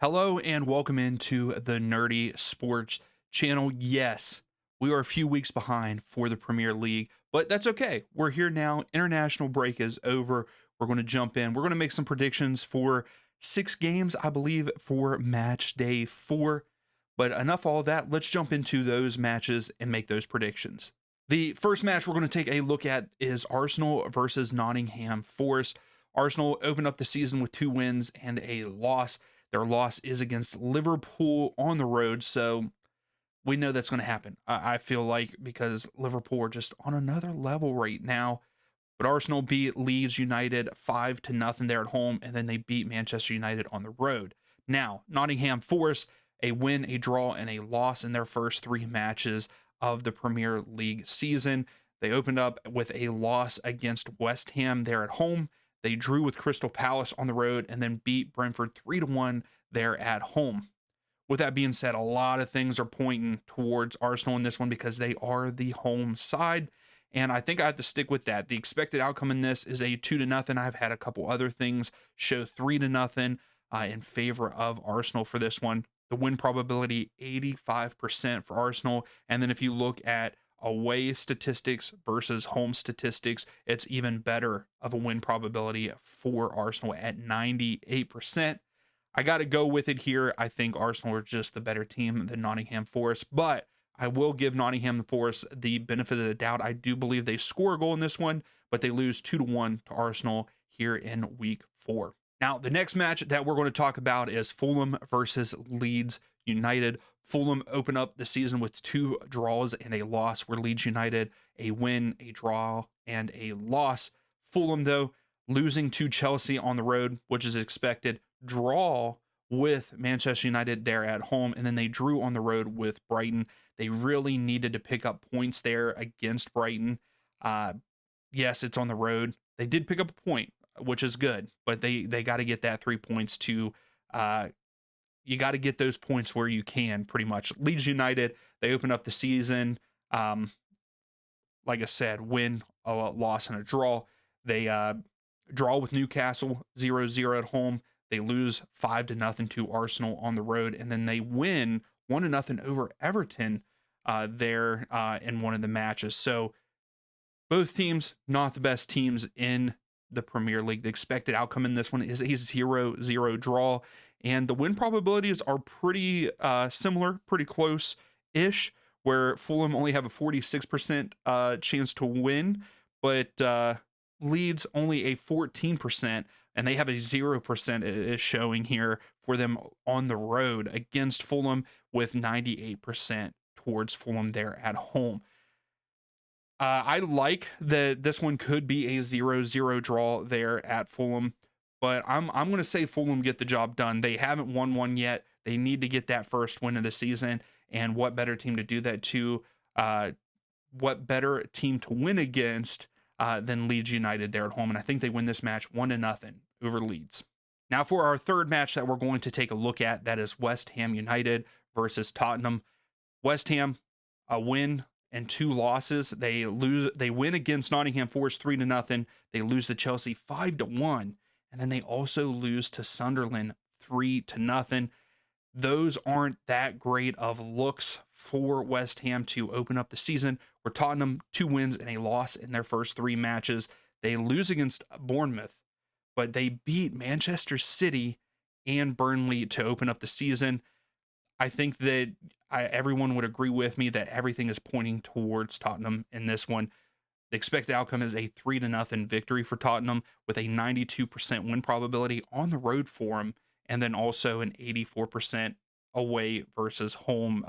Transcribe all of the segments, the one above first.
Hello and welcome into the Nerdy Sports channel. Yes, we are a few weeks behind for the Premier League, but that's okay. We're here now. International break is over. We're going to jump in. We're going to make some predictions for 6 games, I believe, for match day 4. But enough all that. Let's jump into those matches and make those predictions. The first match we're going to take a look at is Arsenal versus Nottingham Forest. Arsenal opened up the season with 2 wins and a loss. Their loss is against Liverpool on the road, so we know that's going to happen. I feel like because Liverpool are just on another level right now. But Arsenal beat Leeds United 5-0 there at home, and then they beat Manchester United on the road. Now, Nottingham Forest, a win, a draw, and a loss in their first 3 matches of the Premier League season. They opened up with a loss against West Ham there at home. They drew with Crystal Palace on the road and then beat Brentford 3-1 there at home. With that being said, a lot of things are pointing towards Arsenal in this one because they are the home side. And I think I have to stick with that. The expected outcome in this is a 2-0. I've had a couple other things show 3-0 in favor of Arsenal for this one. The win probability 85% for Arsenal. And then if you look at away statistics versus home statistics, it's even better of a win probability for Arsenal at 98%. I got to go with it here. I think Arsenal are just the better team than Nottingham Forest, but I will give Nottingham Forest the benefit of the doubt. I do believe they score a goal in this one, but they lose 2-1 to Arsenal here in week 4. Now, the next match that we're going to talk about is Fulham versus Leeds United. Fulham opened up the season with 2 draws and a loss, where Leeds United a win, a draw, and a loss. Fulham, though, losing to Chelsea on the road, which is expected, draw with Manchester United there at home, and then they drew on the road with Brighton. They really needed to pick up points there against Brighton. Yes, it's on the road. They did pick up a point, which is good, but they got to get that 3 points to you got to get those points where you can, pretty much. Leeds United, they open up the season, like I said, win, a loss, and a draw. They draw with Newcastle 0-0 at home. They lose 5-0 to Arsenal on the road, and then they win 1-0 over Everton there in one of the matches. So both teams, not the best teams in the Premier League. The expected outcome in this one is a 0-0 draw, and the win probabilities are pretty similar, pretty close-ish, where Fulham only have a 46% chance to win, but Leeds only a 14%, and they have a 0% is showing here for them on the road against Fulham, with 98% towards Fulham there at home. I like that this one could be a 0-0 draw there at Fulham, but I'm going to say Fulham get the job done. They haven't won one yet. They need to get that first win of the season, and what better team to do that to? What better team to win against than Leeds United there at home? And I think they win this match 1-0 over Leeds. Now for our third match that we're going to take a look at, that is West Ham United versus Tottenham. West Ham, a win and 2 losses. They win against Nottingham Forest 3-0. They lose to Chelsea 5-1, and then they also lose to Sunderland 3-0. Those aren't that great of looks for West Ham to open up the season, where Tottenham 2 wins and a loss in their first 3 matches. They lose against Bournemouth, but they beat Manchester City and Burnley to open up the season. I think that everyone would agree with me that everything is pointing towards Tottenham in this one. The expected outcome is a 3-0 victory for Tottenham, with a 92% win probability on the road for them, and then also an 84% away versus home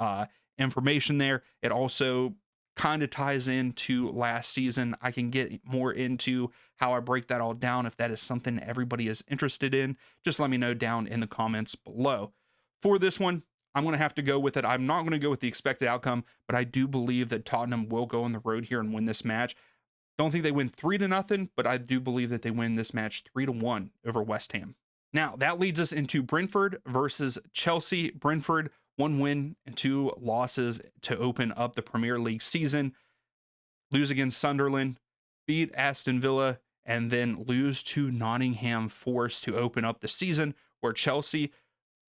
information there. It also kind of ties into last season. I can get more into how I break that all down if that is something everybody is interested in. Just let me know down in the comments below. For this one, I'm going to have to go with it. I'm not going to go with the expected outcome, but I do believe that Tottenham will go on the road here and win this match. Don't think they win 3-0, but I do believe that they win this match 3-1 over West Ham. Now, that leads us into Brentford versus Chelsea. Brentford, 1 win and 2 losses to open up the Premier League season. Lose against Sunderland, beat Aston Villa, and then lose to Nottingham Forest to open up the season, where Chelsea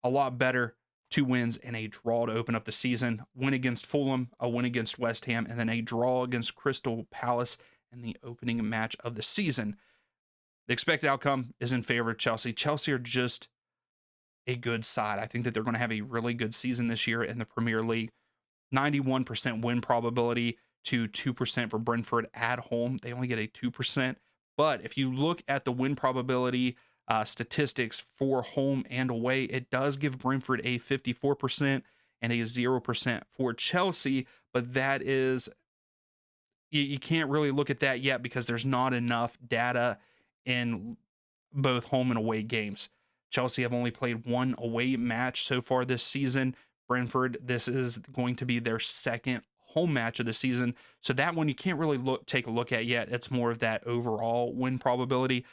a lot better. 2 wins and a draw to open up the season. Win against Fulham, a win against West Ham, and then a draw against Crystal Palace in the opening match of the season. The expected outcome is in favor of Chelsea. Chelsea are just a good side. I think that they're going to have a really good season this year in the Premier League. 91% win probability to 2% for Brentford at home. They only get a 2%. But if you look at the win probability statistics for home and away, it does give Brentford a 54% and a 0% for Chelsea. But that is, you can't really look at that yet because there's not enough data in both home and away games. Chelsea have only played 1 away match so far this season. Brentford, this is going to be their second home match of the season. So that one you can't really take a look at yet. It's more of that overall win probability.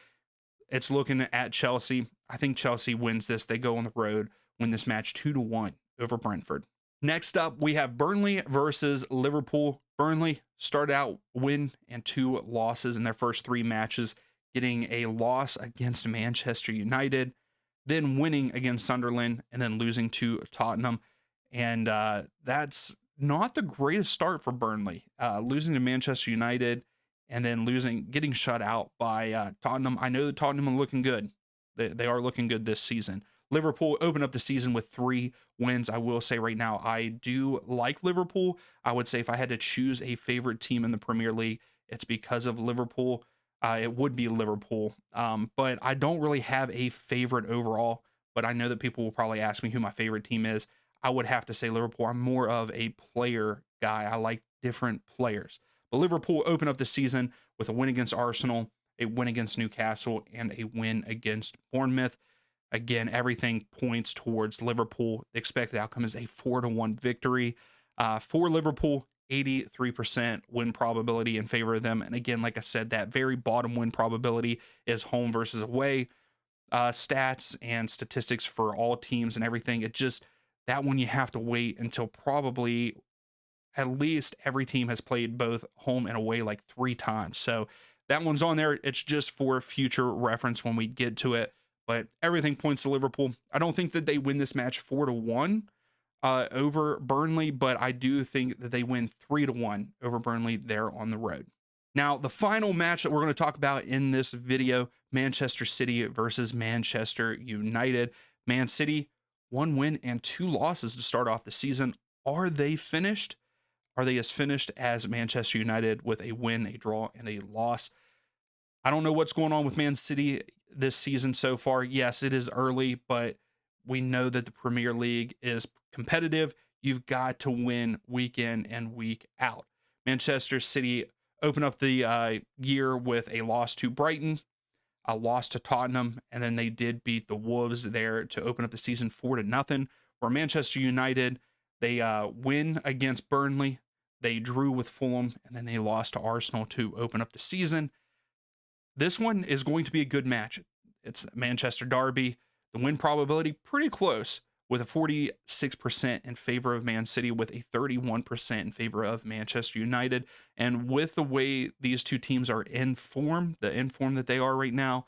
It's looking at Chelsea. I think Chelsea wins this. They go on the road, win this match 2-1 over Brentford. Next up, we have Burnley versus Liverpool. Burnley started out win and 2 losses in their first 3 matches, getting a loss against Manchester United, then winning against Sunderland, and then losing to Tottenham. And that's not the greatest start for Burnley. Losing to Manchester United and then getting shut out by Tottenham. I know that Tottenham are looking good. They are looking good this season. Liverpool opened up the season with 3 wins. I will say right now, I do like Liverpool. I would say if I had to choose a favorite team in the Premier League, it's because of Liverpool. It would be Liverpool. But I don't really have a favorite overall. But I know that people will probably ask me who my favorite team is. I would have to say Liverpool. I'm more of a player guy. I like different players. But Liverpool opened up the season with a win against Arsenal, a win against Newcastle, and a win against Bournemouth. Again, everything points towards Liverpool. The expected outcome is a 4-1 victory. For Liverpool, 83% win probability in favor of them. And again, like I said, that very bottom win probability is home versus away. Stats and statistics for all teams and everything. That one you have to wait until probably at least every team has played both home and away like 3 times. So that one's on there. It's just for future reference when we get to it. But everything points to Liverpool. I don't think that they win this match 4-1 over Burnley, but I do think that they win 3-1 over Burnley there on the road. Now, the final match that we're going to talk about in this video, Manchester City versus Manchester United. Man City, 1 win and 2 losses to start off the season. Are they finished? Are they as finished as Manchester United with a win, a draw, and a loss? I don't know what's going on with Man City this season so far. Yes, it is early, but we know that the Premier League is competitive. You've got to win week in and week out. Manchester City opened up the year with a loss to Brighton, a loss to Tottenham, and then they did beat the Wolves there to open up the season 4-0. Where Manchester United, they win against Burnley, they drew with Fulham, and then they lost to Arsenal to open up the season. This one is going to be a good match. It's Manchester Derby. The win probability pretty close, with a 46% in favor of Man City, with a 31% in favor of Manchester United. And with the way these two teams are in form, the in form that they are right now,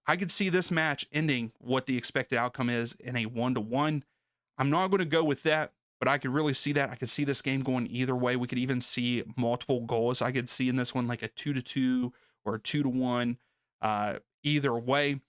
I could see this match ending what the expected outcome is in a 1-1. I'm not going to go with that, but I could really see that. I could see this game going either way. We could even see multiple goals. I could see in this one like a 2-2 or a 2-1, either way.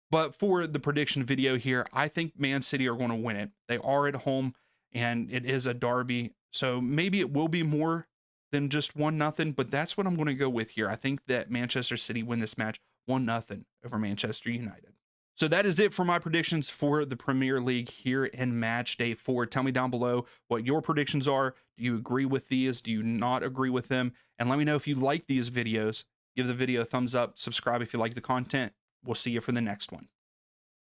But for the prediction video here, I think Man City are going to win it. They are at home, and it is a derby. So maybe it will be more than just 1-0, but that's what I'm going to go with here. I think that Manchester City win this match 1-0 over Manchester United. So that is it for my predictions for the Premier League here in match day 4. Tell me down below what your predictions are. Do you agree with these? Do you not agree with them? And let me know if you like these videos. Give the video a thumbs up. Subscribe if you like the content. We'll see you for the next one.